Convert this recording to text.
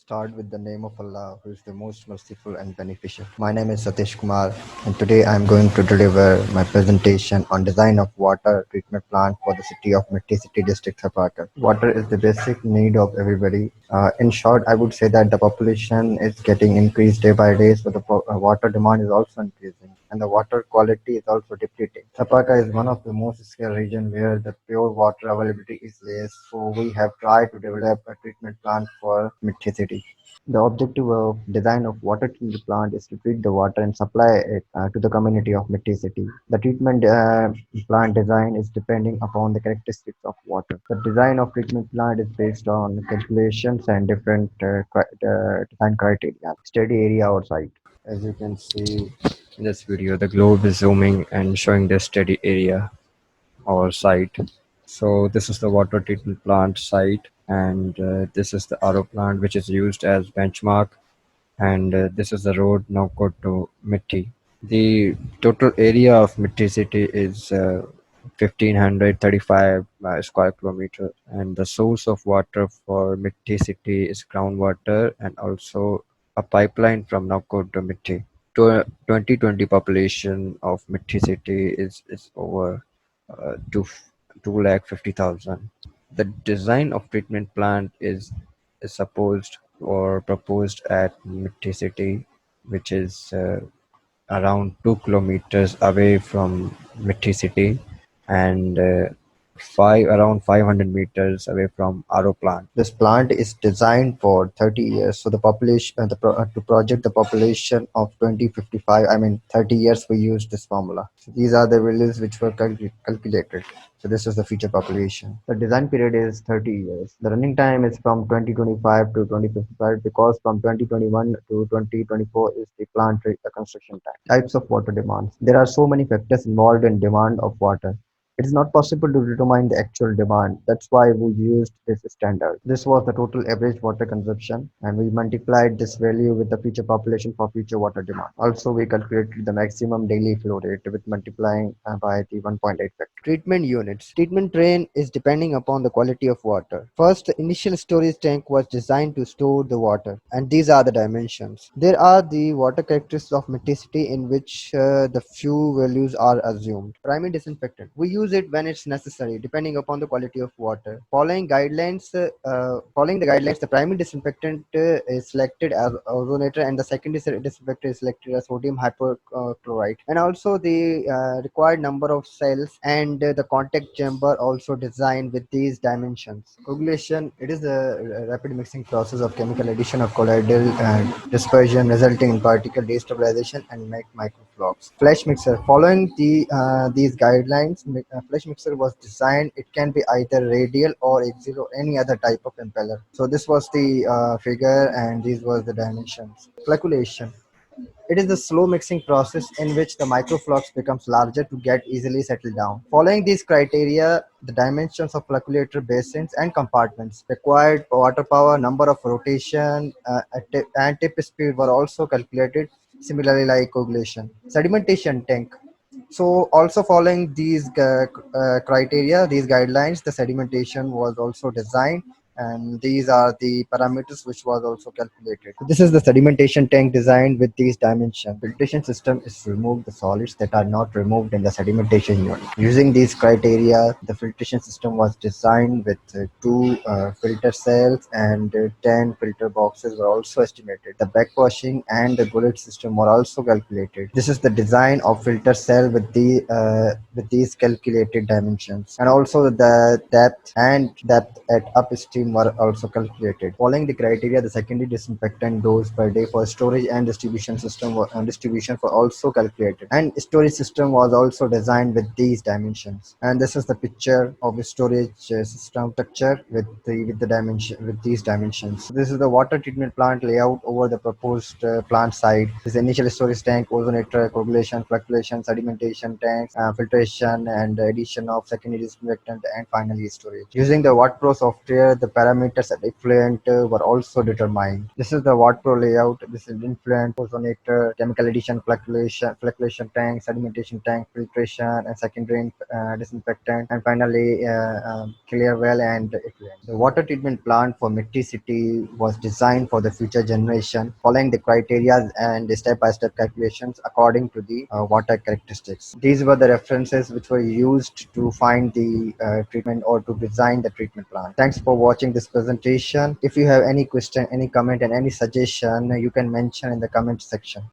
start with the name of Allah, who is the most merciful and beneficial. My name is Satish Kumar, and today I am going to deliver my presentation on design of water treatment plant for the city of Mitti City District, Tharparkar. Water is the basic need of everybody. In short, I would say that the population is getting increased day by day, so the water demand is also increasing, and the water quality is also depleting. Tharparkar is one of the most scarce region where the pure water availability is less, so we have tried to develop a treatment plant for Mitti City. The objective of design of water treatment plant is to treat the water and supply it to the community of Mitti City. The treatment plant design is depending upon the characteristics of water. The design of treatment plant is based on calculations and different design criteria. Study area or site. As you can see in this video, the globe is zooming and showing the study area or site. So this is the water treatment plant site, and this is the RO plant which is used as benchmark, and this is the road Navkot to Mitti. The total area of Mitti city is 1535 square kilometer, and the source of water for Mitti city is groundwater and also a pipeline from Navkot to Mitti. 2020 population of Mitti city is over two lakh 50,000. The design of treatment plant is supposed or proposed at Mitti City, which is around 2 kilometers away from Mitti City, and five around 500 meters away from RO plant. This plant is designed for 30 years, so the population to project the population of 2055. I mean 30 years. We use this formula. So these are the values which were calculated. So this is the future population. The design period is 30 years. The running time is from 2025 to 2055 because from 2021 to 2024 is the construction time. Types of water demands. There are so many factors involved in demand of water. It is not possible to determine the actual demand. That's why we used this standard. This was the total average water consumption, and we multiplied this value with the future population for future water demand. Also, we calculated the maximum daily flow rate with multiplying by the 1.8 factor. Treatment units. Treatment train is depending upon the quality of water. First, the initial storage tank was designed to store the water, and these are the dimensions. There are the water characteristics of meticity in which the few values are assumed. Primary disinfectant. We use it when it's necessary, depending upon the quality of water. Following the guidelines, the primary disinfectant is selected as ozonator, and the secondary disinfectant is selected as sodium hypochlorite. And also the required number of cells and the contact chamber also designed with these dimensions. Coagulation. It is a rapid mixing process of chemical addition of colloidal and dispersion resulting in particle destabilization and make microflocs. Flash mixer. Following these guidelines, flash mixer was designed. It can be either radial or axial or any other type of impeller. So this was the figure, and these were the dimensions. Flocculation. It is the slow mixing process in which the microflux becomes larger to get easily settled down. Following these criteria, the dimensions of fluctuator basins and compartments, required water power, number of rotation, and tip speed were also calculated, similarly like coagulation. Sedimentation tank. So also following these criteria, these guidelines, the sedimentation was also designed, and these are the parameters which was also calculated. So this is the sedimentation tank designed with these dimensions. Filtration system is to remove the solids that are not removed in the sedimentation unit. Using these criteria, the filtration system was designed with two filter cells, and 10 filter boxes were also estimated. The backwashing and the gullet system were also calculated. This is the design of filter cell with these calculated dimensions, and also the depth at upstream were also calculated. Following the criteria, the secondary disinfectant dose per day for storage and distribution were also calculated, and storage system was also designed with these dimensions. And this is the picture of the storage system structure with these dimensions. This is the water treatment plant layout over the proposed plant site. This initial storage tank, ozonator, coagulation, fluctuation, sedimentation tanks, filtration, and addition of secondary disinfectant, and finally storage. Using the WattPro software, the parameters and effluent were also determined. This is the water layout. This is influent, ozonator, chemical addition, flocculation tank, sedimentation tank, filtration, and secondary disinfectant, and finally clear well and effluent. The water treatment plant for Mitti City was designed for the future generation, following the criteria and step-by-step calculations according to the water characteristics. These were the references which were used to find the treatment or to design the treatment plant. Thanks for watching this presentation. If you have any question, any comment, and any suggestion, you can mention in the comment section.